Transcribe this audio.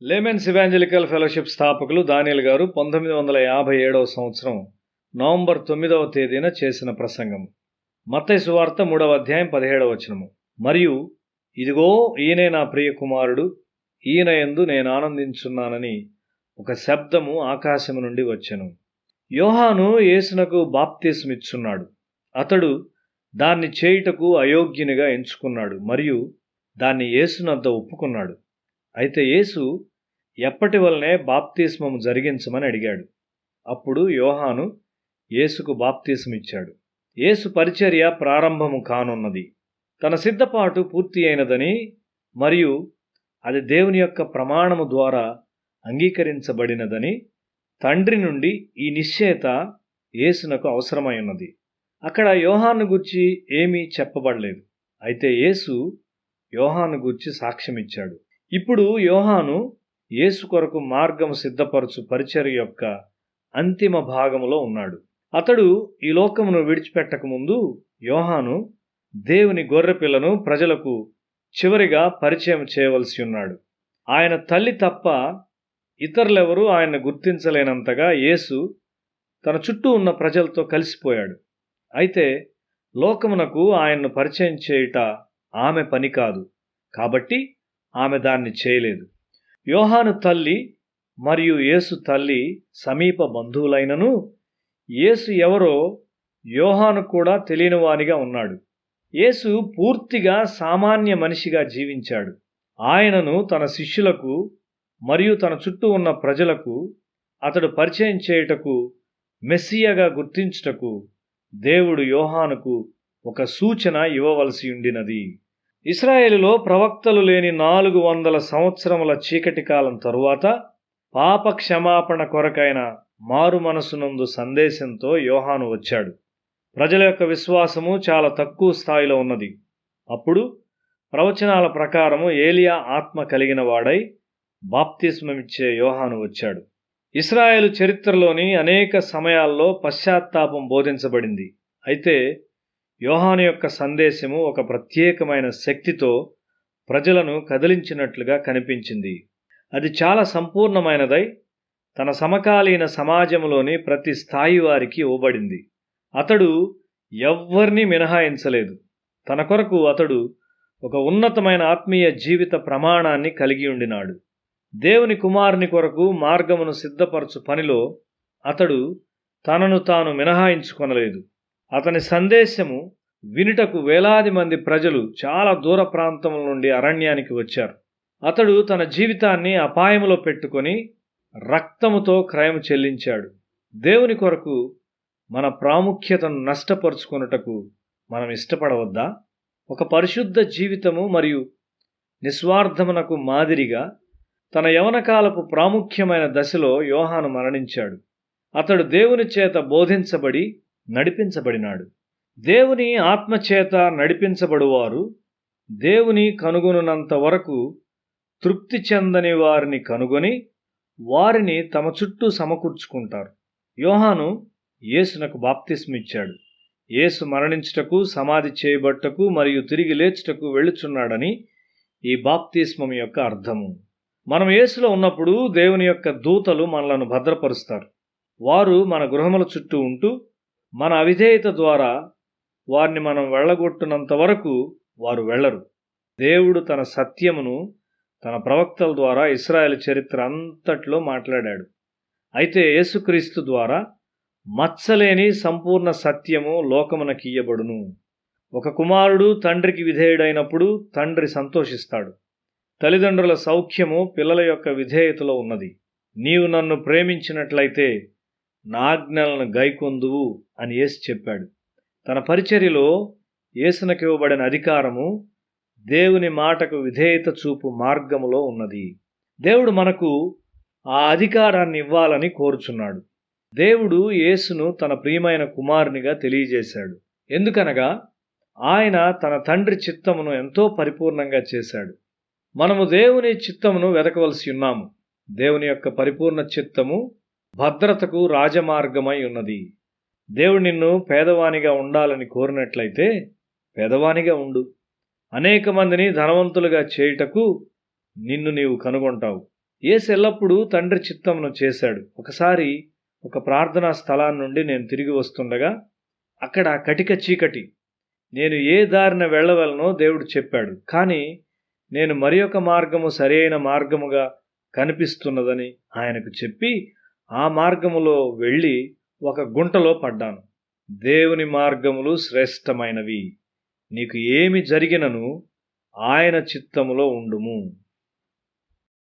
Laymen's evangelical fellowship స్థాపకులు దానియేల్ గారు 1957వ సంవత్సరం నవంబర్ 9వ తేదీన చేసిన ప్రసంగం. మత్తయి సువార్త 3వ అధ్యాయం 17వ వచనము. మరియు ఇదిగో ఈయనే నా ప్రియ కుమారుడు, ఈయన యందు నేను ఆనందించున్నానని ఒక శబ్దము ఆకాశము నుండి వచ్చెను. యోహాను యేసునకు బాప్తిస్మిచ్చున్నాడు. అతడు దాన్ని చేయుటకు అయోగ్యునిగా ఎంచుకున్నాడు మరియు దాన్ని యేసునద్ద ఒప్పుకున్నాడు. అయితే యేసు ఎప్పటి వలనే బాప్తిస్మము జరిగించమని అడిగాడు. అప్పుడు యోహాను యేసుకు బాప్తిస్మిచ్చాడు. యేసు పరిచర్య ప్రారంభము కానున్నది. తన సిద్ధపాటు పూర్తి అయినదని మరియు అది దేవుని యొక్క ప్రమాణము ద్వారా అంగీకరించబడినదని తండ్రి నుండి ఈ నిశ్చయత యేసునకు అవసరమై ఉన్నది. అక్కడ యోహాను గూర్చి ఏమీ చెప్పబడలేదు. అయితే యేసు యోహాను గూర్చి సాక్ష్యమిచ్చాడు. ఇప్పుడు యోహాను యేసు కొరకు మార్గము సిద్ధపరచు పరిచర్య యొక్క అంతిమ భాగములో ఉన్నాడు. అతడు ఈ లోకమును విడిచిపెట్టక ముందు యోహాను దేవుని గొర్రెపిల్లను ప్రజలకు చివరిగా పరిచయం చేయవలసి ఉన్నాడు. ఆయన తల్లి తప్ప ఇతరులెవరూ ఆయన్ను గుర్తించలేనంతగా యేసు తన చుట్టూ ఉన్న ప్రజలతో కలిసిపోయాడు. అయితే లోకమునకు ఆయన్ను పరిచయం చేయుట ఆమె పని కాదు, కాబట్టి ఆమె దాన్ని చేయలేదు. యోహాను తల్లి మరియు యేసు తల్లి సమీప బంధువులైనను యేసు ఎవరో యోహాను కూడా తెలియనివానిగా ఉన్నాడు. యేసు పూర్తిగా సామాన్య మనిషిగా జీవించాడు. ఆయనను తన శిష్యులకు మరియు తన చుట్టూ ఉన్న ప్రజలకు అతడు పరిచయం చేయుటకు, మెస్సియాగా గుర్తించుటకు దేవుడు యోహానుకు ఒక సూచన ఇవ్వవలసి ఉండినది. ఇశ్రాయేలులో ప్రవక్తలు లేని 400 సంవత్సరముల చీకటి కాలం తరువాత పాప క్షమాపణ కొరకైన మారు మనసునందు సందేశంతో యోహాను వచ్చాడు. ప్రజల యొక్క విశ్వాసము చాలా తక్కువ స్థాయిలో ఉన్నది. అప్పుడు ప్రవచనాల ప్రకారము ఏలియా ఆత్మ కలిగిన వాడై బాప్తిస్మమిచ్చే యోహాను వచ్చాడు. ఇశ్రాయేలు చరిత్రలోని అనేక సమయాల్లో పశ్చాత్తాపం బోధించబడింది. అయితే యోహాను యొక్క సందేశము ఒక ప్రత్యేకమైన శక్తితో ప్రజలను కదిలించినట్లుగా కనిపించింది. అది చాలా సంపూర్ణమైనదై తన సమకాలీన సమాజంలోని ప్రతి స్థాయి వారికి ఇవ్వబడింది. అతడు ఎవ్వరినీ మినహాయించలేదు. తన కొరకు అతడు ఒక ఉన్నతమైన ఆత్మీయ జీవిత ప్రమాణాన్ని కలిగి ఉండినాడు. దేవుని కుమారుని కొరకు మార్గమును సిద్ధపరచు పనిలో అతడు తనను తాను మినహాయించుకొనలేదు. అతని సందేశము వినుటకు వేలాది మంది ప్రజలు చాలా దూర ప్రాంతముల నుండి అరణ్యానికి వచ్చారు. అతడు తన జీవితాన్ని అపాయములో పెట్టుకొని రక్తముతో క్రయము చెల్లించాడు. దేవుని కొరకు మన ప్రాముఖ్యతను నష్టపరుచుకొనుటకు మనం ఇష్టపడవద్దా? ఒక పరిశుద్ధ జీవితము మరియు నిస్వార్థమునకు మాదిరిగా తన యవనకాలపు ప్రాముఖ్యమైన దశలో యోహాను మరణించాడు. అతడు దేవుని చేత బోధించబడి నడిపించబడినాడు. దేవుని ఆత్మచేత నడిపించబడువారు దేవుని కనుగొనున్నంత వరకు తృప్తి చెందని వారిని కనుగొని వారిని తమ చుట్టూ సమకూర్చుకుంటారు. యోహాను యేసునకు బాప్తిస్మిచ్చాడు. యేసు మరణించుటకు, సమాధి చేయబట్టుటకు మరియు తిరిగి లేచుటకు వెళ్ళుచున్నాడని ఈ బాప్తిస్మం యొక్క అర్థము. మనం యేసులో ఉన్నప్పుడు దేవుని యొక్క దూతలు మనలను భద్రపరుస్తారు. వారు మన గృహముల చుట్టూ ఉంటూ మన అవిధేయత ద్వారా వారిని మనం వెళ్ళగొట్టునంత వరకు వారు వెళ్ళరు. దేవుడు తన సత్యమును తన ప్రవక్తల ద్వారా ఇశ్రాయేలు చరిత్ర అంతట్లో మాట్లాడాడు. అయితే యేసుక్రీస్తు ద్వారా మచ్చలేని సంపూర్ణ సత్యము లోకమునకియ్యబడును. ఒక కుమారుడు తండ్రికి విధేయుడైనప్పుడు తండ్రి సంతోషిస్తాడు. తల్లిదండ్రుల సౌఖ్యము పిల్లల యొక్క విధేయతలో ఉన్నది. నీవు నన్ను ప్రేమించినట్లయితే నా ఆజ్ఞలను గైకొందువు అని యేసు చెప్పాడు. తన పరిచర్యలో యేసునకు ఇవ్వబడిన అధికారము దేవుని మాటకు విధేయత చూపు మార్గములో ఉన్నది. దేవుడు మనకు ఆ అధికారాన్ని ఇవ్వాలని కోరుచున్నాడు. దేవుడు యేసును తన ప్రియమైన కుమారునిగా తెలియజేశాడు. ఎందుకనగా ఆయన తన తండ్రి చిత్తమును ఎంతో పరిపూర్ణంగా చేశాడు. మనము దేవుని చిత్తమును వెతకవలసి ఉన్నాము. దేవుని యొక్క పరిపూర్ణ చిత్తము భద్రతకు రాజమార్గమై ఉన్నది. దేవుడు నిన్ను పేదవానిగా ఉండాలని కోరినట్లయితే పేదవానిగా ఉండు. అనేక మందిని ధనవంతులుగా చేయుటకు నిన్ను నీవు కనుగొంటావు. యేసు ఎల్లప్పుడూ తండ్రి చిత్తమును చేశాడు. ఒకసారి ఒక ప్రార్థనా స్థలాన్ని నుండి నేను తిరిగి వస్తుండగా అక్కడ కటిక చీకటి. నేను ఏ దారిన వెళ్ళవలనో దేవుడు చెప్పాడు. కానీ నేను మరి ఒక మార్గము సరైన మార్గముగా కనిపిస్తున్నదని ఆయనకు చెప్పి ఆ మార్గములో వెళ్ళి ఒక గుంటలో పడ్డాను. దేవుని మార్గములు శ్రేష్టమైనవి. నీకు ఏమి జరిగినను ఆయన చిత్తములో ఉండుము.